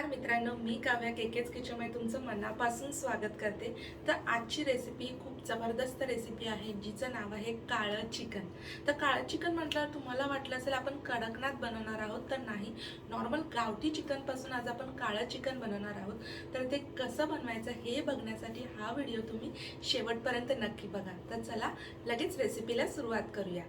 नमस्कार मित्रांनो, मी काव्या केकेच किचनमध्ये तुमचं मनापासून स्वागत करते। तर आजची रेसिपी खूप जबरदस्त रेसिपी आहे जिचं नाव आहे काळं चिकन। तर काळं चिकन म्हटल्यावर तुम्हाला वाटलं असेल आपण कडकनाथ बनवणार आहोत, तर नाही, नॉर्मल गावठी चिकनपासून आज आपण काळं चिकन बनवणार आहोत। तर ते कसं बनवायचं हे बघण्यासाठी हा व्हिडिओ तुम्ही शेवटपर्यंत नक्की बघा। तर चला लगेच रेसिपीला सुरुवात करूया।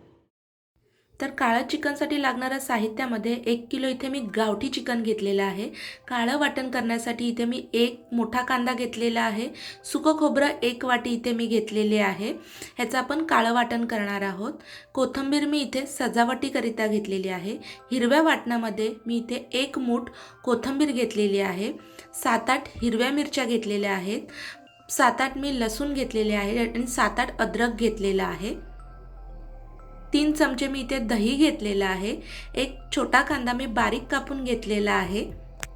तर काळं चिकनसाठी लागणाऱ्या साहित्यामध्ये 1 किलो इथे मी गावठी चिकन घेतलेलं आहे। काळं वाटण करण्यासाठी इथे मी 1 मोठा कांदा घेतलेला आहे। सुकं खोबरं 1 वाटी इथे मी घेतलेले आहे। ह्याचं आपण काळं वाटण करणार आहोत। कोथिंबीर मी इथे सजावटीकरिता घेतलेली आहे। हिरव्या वाटणामध्ये मी इथे 1 मूठ कोथिंबीर घेतलेली आहे। 7-8 हिरव्या मिरच्या घेतलेल्या आहेत। 7-8 मी लसूण घेतलेले आहे आणि 7-8 अद्रक घेतलेला आहे। 3 चमचे मी इथे दही घेतलेला आहे। एक छोटा कांदा मी बारीक कापून घेतलेला आहे।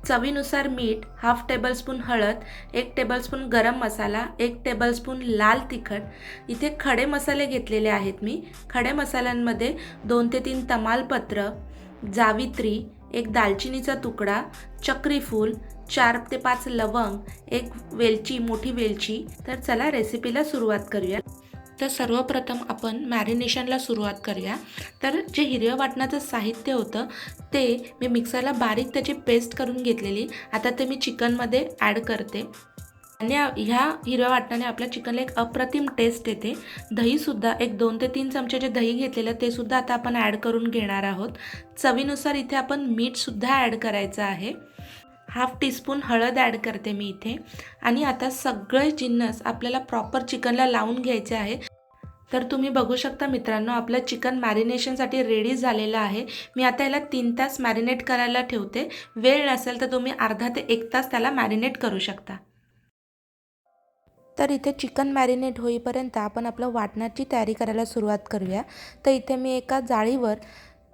चवीनुसार मीठ, हाफ टेबलस्पून हळद, 1 टेबलस्पून गरम मसाला, 1 टेबलस्पून लाल तिखट। इथे खडे मसाले घेतलेले आहेत मी। खडे मसाल्यांमध्ये 2 ते 3 तमालपत्र, जावित्री, 1 दालचिनीचा तुकडा, चक्रीफूल, 4 ते 5 लवंग, 1 वेलची, मोठी वेलची। तर चला रेसिपीला सुरुवात करूया। तर सर्वप्रथम आपण मॅरिनेशनला सुरुवात करूया। तर जे हिरव्या वाटणाचं साहित्य होतं ते मी मिक्सरला बारीक त्याची पेस्ट करून घेतलेली, आता ते मी चिकनमध्ये ॲड करते आणि ह्या हिरव्या वाटणाने आपल्या चिकनला एक अप्रतिम टेस्ट येते। दहीसुद्धा एक 2 ते 3 चमचे जे दही घेतलेलं ते सुद्धा आता आपण ॲड करून घेणार आहोत। चवीनुसार इथे आपण मीठसुद्धा ॲड करायचं आहे। हाफ टीस्पून हळद ॲड करते मी इथे आणि आता सगळे जिन्नस आपल्याला प्रॉपर चिकनला लावून घ्यायचे आहे। तर तुम्ही बघू शकता मित्रांनो, आपलं चिकन मॅरिनेशनसाठी रेडी झालेलं आहे। मी आता याला 3 तास मॅरिनेट करायला ठेवते। वेळ नसेल तर तुम्ही अर्धा ते 1 तास त्याला मॅरिनेट करू शकता। तर इथे चिकन मॅरिनेट होईपर्यंत आपण आपलं वाटणाची तयारी करायला सुरुवात करूया। तर इथे मी एका जाळीवर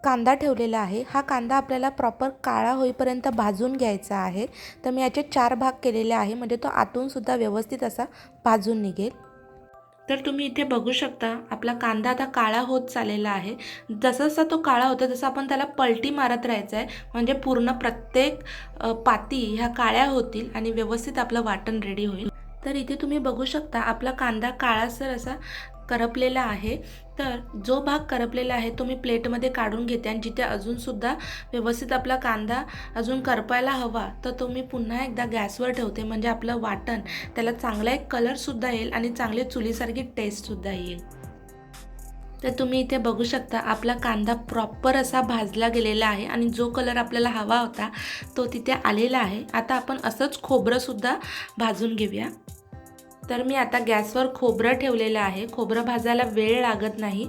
कांदा ठेवलेला आहे। हा कांदा आपल्याला प्रॉपर काळा होईपर्यंत भाजून घ्यायचा आहे। तर मी याचे 4 भाग केलेले आहे, म्हणजे तो आतून सुद्धा व्यवस्थित असा भाजून निघेल। तर तुम्ही इथे बघू शकता आपला कांदा आता काळा होत चाललेला आहे। जसा तो काळा होतो तसं आपण त्याला पलटी मारत राहायचं आहे, म्हणजे पूर्ण प्रत्येक पाती ह्या काळ्या होतील आणि व्यवस्थित आपलं वाटण रेडी होईल। तर इथे तुम्ही बघू शकता आपला कांदा काळासर असा करपलेला आहे। तर जो भाग करपलेला आहे तो मी प्लेटमध्ये काढून घेते आणि जिथे अजूनसुद्धा व्यवस्थित आपला कांदा अजून करपायला हवा तर तो मी पुन्हा एकदा गॅसवर ठेवते, म्हणजे आपलं वाटण त्याला चांगला एक कलरसुद्धा येईल आणि चांगले चुलीसारखी टेस्टसुद्धा येईल। तर तुम्ही इथे बघू शकता आपला कांदा प्रॉपर असा भाजला गेलेला आहे आणि जो कलर आपल्याला हवा होता तो तिथे आलेला आहे। आता आपण असंच खोबरंसुद्धा भाजून घेऊया। तर मी आता गॅसवर खोबरं ठेवलेलं आहे। खोबरं भाजायला वेळ लागत नाही।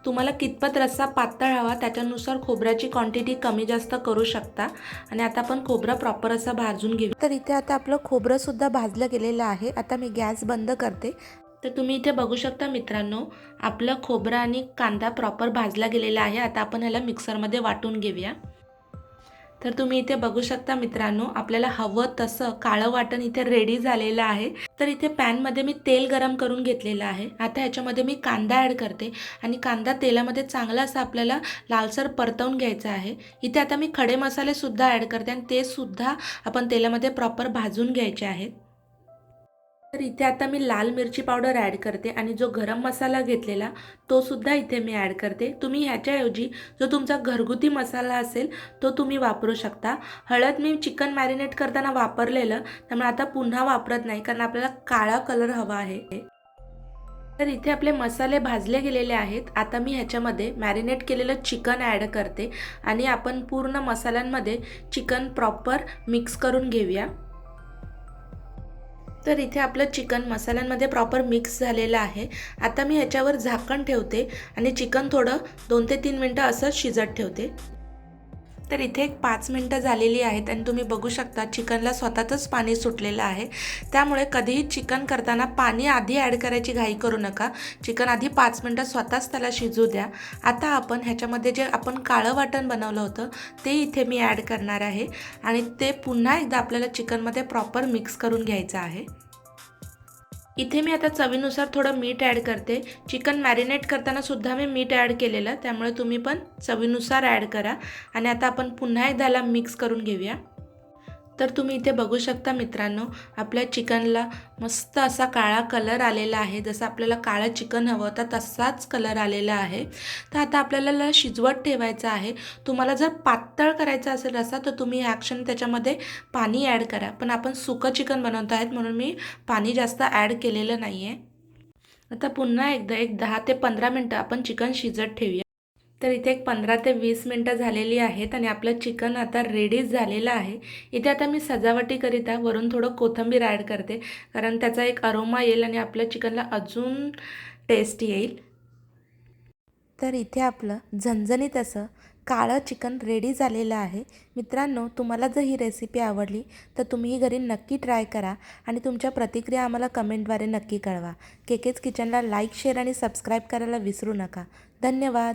तुम्हाला कितपत रस्सा पातळ हवा त्याच्यानुसार खोबऱ्याची क्वांटिटी कमी जास्त करू शकता आणि आता आपण खोबरं प्रॉपर असं भाजून घेऊ। तर इथे आता आपलं खोबरंसुद्धा भाजलं गेलेलं आहे। आता मी गॅस बंद करते। तर तुम्ही इथे बघू शकता मित्रांनो, आपलं खोबरं आणि कांदा प्रॉपर भाजला गेलेला आहे। आता आपण ह्याला मिक्सरमध्ये वाटून घेऊया। तर तुम्ही इथे बघू शकता मित्रांनो, आपल्याला हवं तसं काळं वाटण इथे रेडी झालेलं आहे। तर इथे पॅनमध्ये मी तेल गरम करून घेतलेलं आहे। आता ह्याच्यामध्ये मी कांदा ॲड करते आणि कांदा तेलामध्ये चांगला असा आपल्याला लालसर परतवून घ्यायचा आहे। इथे आता मी खडे मसालेसुद्धा ॲड करते आणि ते सुद्धा आपण तेलामध्ये प्रॉपर भाजून घ्यायचे आहेत। तर इथे आता मी लाल मिरची पावडर ॲड करते आणि जो गरम मसाला घेतलेला तो सुद्धा इथे मी ॲड करते। तुम्ही ह्याच्याऐवजी जो तुमचा घरगुती मसाला असेल तो तुम्ही वापरू शकता। हळद मी चिकन मॅरिनेट करताना वापरलेलं, त्यामुळे आता पुन्हा वापरत नाही, कारण आपल्याला काळा कलर हवा आहे। तर इथे आपले मसाले भाजले गेलेले आहेत। आता मी ह्याच्यामध्ये मॅरिनेट केलेलं चिकन ॲड करते आणि आपण पूर्ण मसाल्यांमध्ये चिकन प्रॉपर मिक्स करून घेऊया। तर इथे आपलं चिकन मसाल्यांमध्ये प्रॉपर मिक्स झालेलं आहे। आता मी ह्याच्यावर झाकण ठेवते आणि चिकन थोडं 2 ते 3 मिनटं असंच शिजत ठेवते। तर इथे एक 5 मिनटं झालेली आहेत आणि तुम्ही बघू शकता चिकनला स्वतःच पाणी सुटलेलं आहे। त्यामुळे कधीही चिकन करताना पाणी आधी ॲड करायची घाई करू नका। चिकन आधी 5 मिनटं स्वतःच त्याला शिजू द्या। आता आपण ह्याच्यामध्ये जे आपण काळं वाटण बनवलं होतं ते इथे मी ॲड करणार आहे आणि ते पुन्हा एकदा आपल्याला चिकनमध्ये प्रॉपर मिक्स करून घ्यायचं आहे। इथे मी आता चवीनुसार थोडं मीठ ॲड करते। चिकन मॅरिनेट करताना सुद्धा मी मीठ ॲड केलेलं, त्यामुळे तुम्ही पण चवीनुसार ॲड करा आणि आता आपण पुन्हा एकदा मिक्स करून घेऊया। तर तुम्ही इथे बघू शकता मित्रांनो, आपल्या चिकनला मस्त असा काळा कलर आलेला आहे. जसं आपल्याला काळं चिकन हवं होतं तसाच कलर आलेला आहे. तर आता आपल्याला शिजवत ठेवायचं आहे. तुम्हाला जर पातळ करायचं असेल रस्सा तर तुम्ही ह्या क्षणी त्याच्यामध्ये पाणी ॲड करा. पण आपण सुकं चिकन बनवत आहेत म्हणून मी पाणी जास्त ॲड केलेलं नाही आहे. आता पुन्हा एकदा एक 10 ते 15 मिनटं आपण चिकन शिजत ठेवूया. तर इथे एक 15 ते 20 मिनटं झालेली आहेत आणि आपलं चिकन आता रेडीच झालेलं आहे. इथे आता मी सजावटीकरिता वरून थोडं कोथिंबीर ॲड करते, कारण त्याचा एक अरोमा येईल आणि आपल्या चिकनला अजून टेस्ट येईल. तर इथे आपलं झणझणीत असं काळं चिकन रेडी झालेलं आहे. मित्रांनो, तुम्हाला जर ही रेसिपी आवडली तर तुम्ही ही घरी नक्की ट्राय करा आणि तुमच्या प्रतिक्रिया आम्हाला कमेंटद्वारे नक्की कळवा. केकेज किचनला लाईक, शेअर आणि सबस्क्राईब करायला विसरू नका. धन्यवाद.